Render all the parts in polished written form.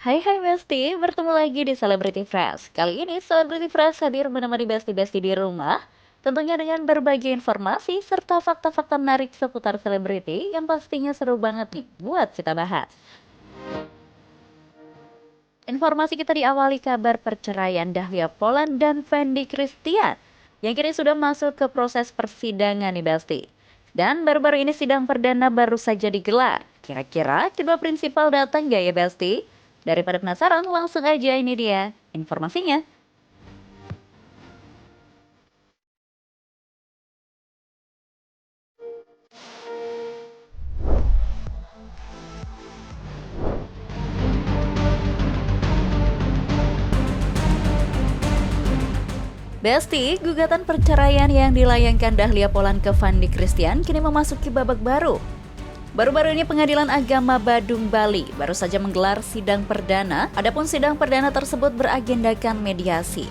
Hai Besti, bertemu lagi di Celebrity Fresh. Kali ini Celebrity Fresh hadir menemani Besti-Besti di rumah, tentunya dengan berbagi informasi serta fakta-fakta menarik seputar selebriti yang pastinya seru banget nih buat kita bahas. Informasi kita diawali kabar perceraian Dahlia Poland dan Fendi Christian yang kini sudah masuk ke proses persidangan nih Besti. Dan baru-baru ini sidang perdana baru saja digelar. Kira-kira kedua prinsipal datang gak ya Besti? Daripada penasaran, langsung aja ini dia informasinya. Besti, gugatan perceraian yang dilayangkan Dahlia Poland ke Fandi Christian kini memasuki babak baru. Baru-baru ini Pengadilan Agama Badung, Bali baru saja menggelar sidang perdana, adapun sidang perdana tersebut beragendakan mediasi.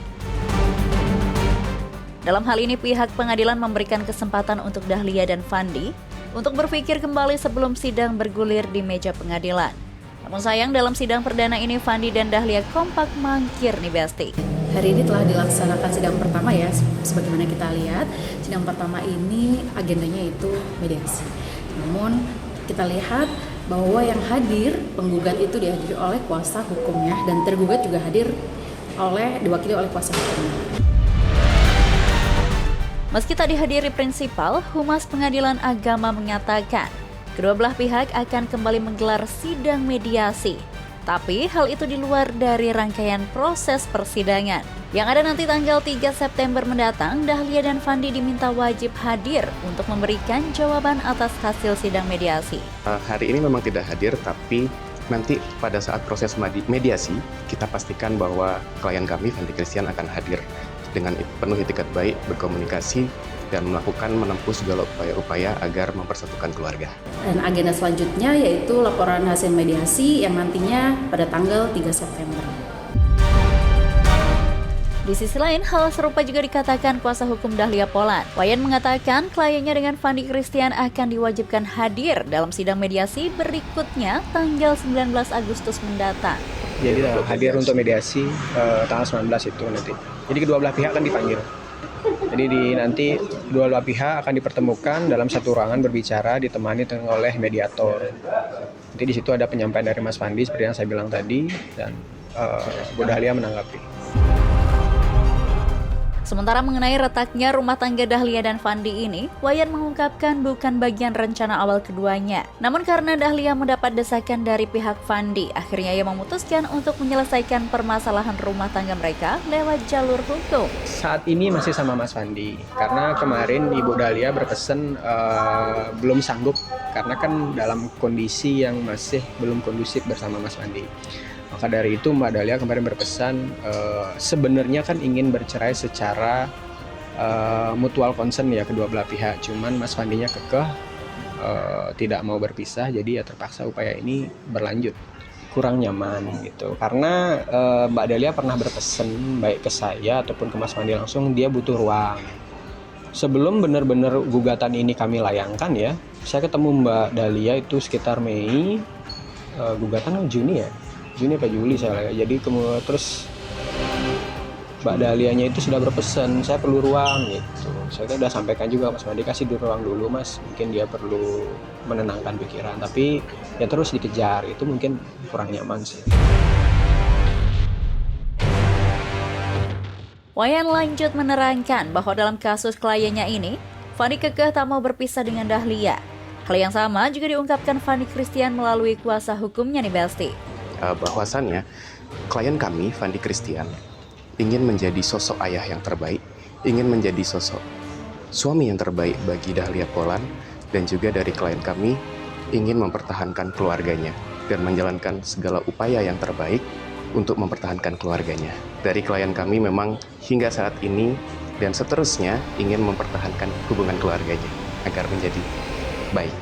Dalam hal ini pihak pengadilan memberikan kesempatan untuk Dahlia dan Fandi untuk berpikir kembali sebelum sidang bergulir di meja pengadilan. Namun sayang dalam sidang perdana ini Fandi dan Dahlia kompak mangkir nih Besti. Hari ini telah dilaksanakan sidang pertama ya, sebagaimana kita lihat sidang pertama ini agendanya itu mediasi. Namun kita lihat bahwa yang hadir penggugat itu dihadiri oleh kuasa hukumnya dan tergugat juga hadir diwakili oleh kuasa hukumnya. Meski tak dihadiri prinsipal, Humas Pengadilan Agama mengatakan kedua belah pihak akan kembali menggelar sidang mediasi. Tapi hal itu di luar dari rangkaian proses persidangan. Yang ada nanti tanggal 3 September mendatang, Dahlia dan Fandi diminta wajib hadir untuk memberikan jawaban atas hasil sidang mediasi. Hari ini memang tidak hadir, tapi nanti pada saat proses mediasi, kita pastikan bahwa klien kami, Fandi Christian, akan hadir dengan penuh itikat baik, berkomunikasi, dan menempuh segala upaya-upaya agar mempersatukan keluarga. Dan agenda selanjutnya yaitu laporan hasil mediasi yang nantinya pada tanggal 3 September. Di sisi lain, hal serupa juga dikatakan kuasa hukum Dahlia Poland. Wayan mengatakan kliennya dengan Fandi Christian akan diwajibkan hadir dalam sidang mediasi berikutnya tanggal 19 Agustus mendatang. Jadi hadir untuk mediasi tanggal 19 itu nanti. Jadi kedua belah pihak akan dipanggil. Jadi nanti kedua belah pihak akan dipertemukan dalam satu ruangan berbicara ditemani oleh mediator. Nanti di situ ada penyampaian dari Mas Fandi seperti yang saya bilang tadi dan Bu Dahlia menanggapi. Sementara mengenai retaknya rumah tangga Dahlia dan Fandi ini, Wayan mengungkapkan bukan bagian rencana awal keduanya. Namun karena Dahlia mendapat desakan dari pihak Fandi, akhirnya ia memutuskan untuk menyelesaikan permasalahan rumah tangga mereka lewat jalur hukum. Saat ini masih sama Mas Fandi, karena kemarin Ibu Dahlia berpesan belum sanggup, karena kan dalam kondisi yang masih belum kondusif bersama Mas Fandi. Maka dari itu Mbak Dahlia kemarin berpesan sebenarnya kan ingin bercerai secara mutual concern ya kedua belah pihak. Cuman Mas Fandinya kekeh tidak mau berpisah, jadi ya terpaksa upaya ini berlanjut. Kurang nyaman gitu. Karena Mbak Dahlia pernah berpesan baik ke saya ataupun ke Mas Fandi langsung dia butuh ruang. Sebelum benar-benar gugatan ini kami layangkan ya, saya ketemu Mbak Dahlia itu sekitar Mei, gugatan Juni ya. Juni apa Juli saya jadi kemudian terus Mbak Dahlianya itu sudah berpesan saya perlu ruang gitu. Saya sudah sampaikan juga Mas Fandi kasih di ruang dulu Mas, mungkin dia perlu menenangkan pikiran, tapi ya terus dikejar itu mungkin kurang nyaman sih. Wayan lanjut menerangkan bahwa dalam kasus kliennya ini, Fandi kekeh tak mau berpisah dengan Dahlia. Hal yang sama juga diungkapkan Fandi Christian melalui kuasa hukumnya nih Besti. Bahwasannya klien kami, Fandi Christian, ingin menjadi sosok ayah yang terbaik, ingin menjadi sosok suami yang terbaik bagi Dahlia Poland, dan juga dari klien kami ingin mempertahankan keluarganya dan menjalankan segala upaya yang terbaik untuk mempertahankan keluarganya. Dari klien kami memang hingga saat ini dan seterusnya ingin mempertahankan hubungan keluarganya agar menjadi baik.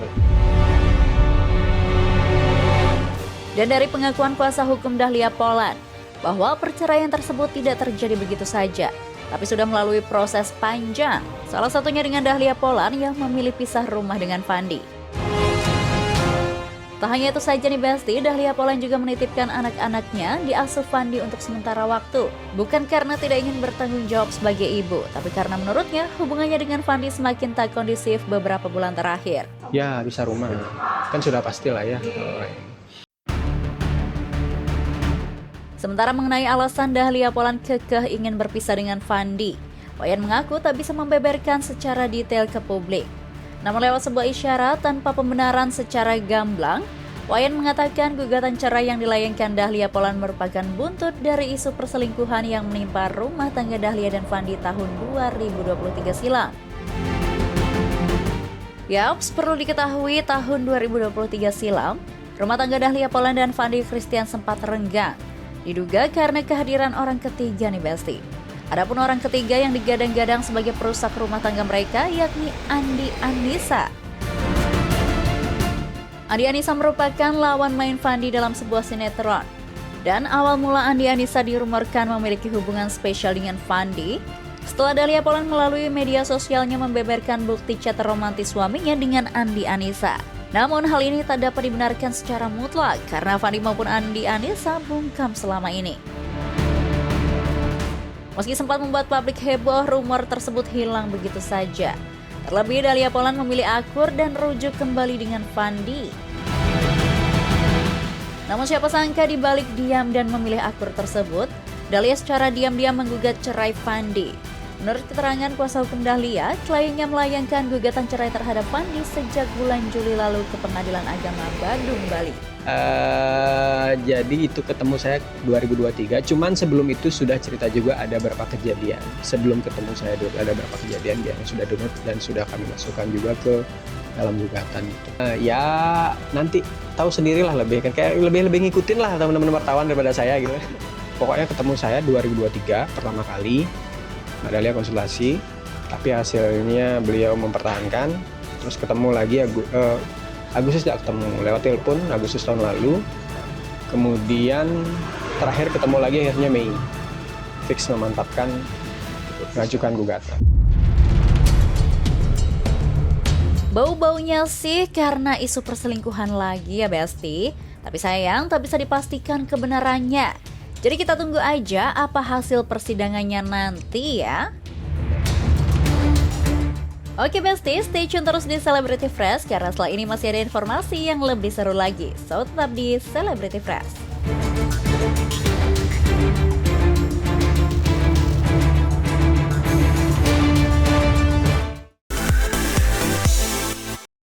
Dan dari pengakuan kuasa hukum Dahlia Poland, bahwa perceraian tersebut tidak terjadi begitu saja, tapi sudah melalui proses panjang, salah satunya dengan Dahlia Poland yang memilih pisah rumah dengan Fandi. Tak hanya itu saja nih Besti, Dahlia Polan juga menitipkan anak-anaknya di asuh Fandi untuk sementara waktu. Bukan karena tidak ingin bertanggung jawab sebagai ibu, tapi karena menurutnya hubungannya dengan Fandi semakin tak kondusif beberapa bulan terakhir. Ya bisa rumah, kan sudah pastilah ya. Sementara mengenai alasan Dahlia Polan kekeh ingin berpisah dengan Fandi, Wayan mengaku tak bisa membeberkan secara detail ke publik. Namun lewat sebuah isyarat tanpa pembenaran secara gamblang, Wayan mengatakan gugatan cerai yang dilayangkan Dahlia Polan merupakan buntut dari isu perselingkuhan yang menimpa rumah tangga Dahlia dan Fandi tahun 2023 silam. Yaps, perlu diketahui tahun 2023 silam, rumah tangga Dahlia Polan dan Fandi Christian sempat renggang. Diduga karena kehadiran orang ketiga nih Besti. Adapun orang ketiga yang digadang-gadang sebagai perusak rumah tangga mereka yakni Andi Anissa. Andi Anissa merupakan lawan main Fandi dalam sebuah sinetron. Dan awal mula Andi Anissa dirumorkan memiliki hubungan spesial dengan Fandi setelah Dahlia Polan melalui media sosialnya membeberkan bukti chat romantis suaminya dengan Andi Anissa. Namun hal ini tak dapat dibenarkan secara mutlak karena Fandi maupun Andi Anissa bungkam selama ini. Meski sempat membuat publik heboh, rumor tersebut hilang begitu saja. Terlebih Dahlia Polan memilih akur dan rujuk kembali dengan Fandi. Namun siapa sangka di balik diam dan memilih akur tersebut, Dahlia secara diam-diam menggugat cerai Fandi. Menurut keterangan kuasa hukum Dahlia, kliennya melayangkan gugatan cerai terhadap Fandi sejak bulan Juli lalu ke Pengadilan Agama Bandung, Bali. Jadi itu ketemu saya 2023, cuman sebelum itu sudah cerita juga ada beberapa kejadian. Sebelum ketemu saya ada beberapa kejadian yang sudah dengar dan sudah kami masukkan juga ke dalam gugatan itu. Ya nanti tahu sendirilah lebih kan, kayak lebih ngikutin lah teman-teman wartawan daripada saya gitu. Pokoknya ketemu saya 2023 pertama kali, Mbak Dahlia konsultasi, tapi hasilnya beliau mempertahankan. Terus ketemu lagi Agustus tidak ketemu, lewat telepon Agustus tahun lalu. Kemudian terakhir ketemu lagi akhirnya Mei. Fix memantapkan mengajukan gugatan. Bau-baunya sih karena isu perselingkuhan lagi ya Besti. Tapi sayang tak bisa dipastikan kebenarannya. Jadi kita tunggu aja apa hasil persidangannya nanti ya. Oke Besti, stay tune terus di Celebrity Fresh karena setelah ini masih ada informasi yang lebih seru lagi. So tetap di Celebrity Fresh.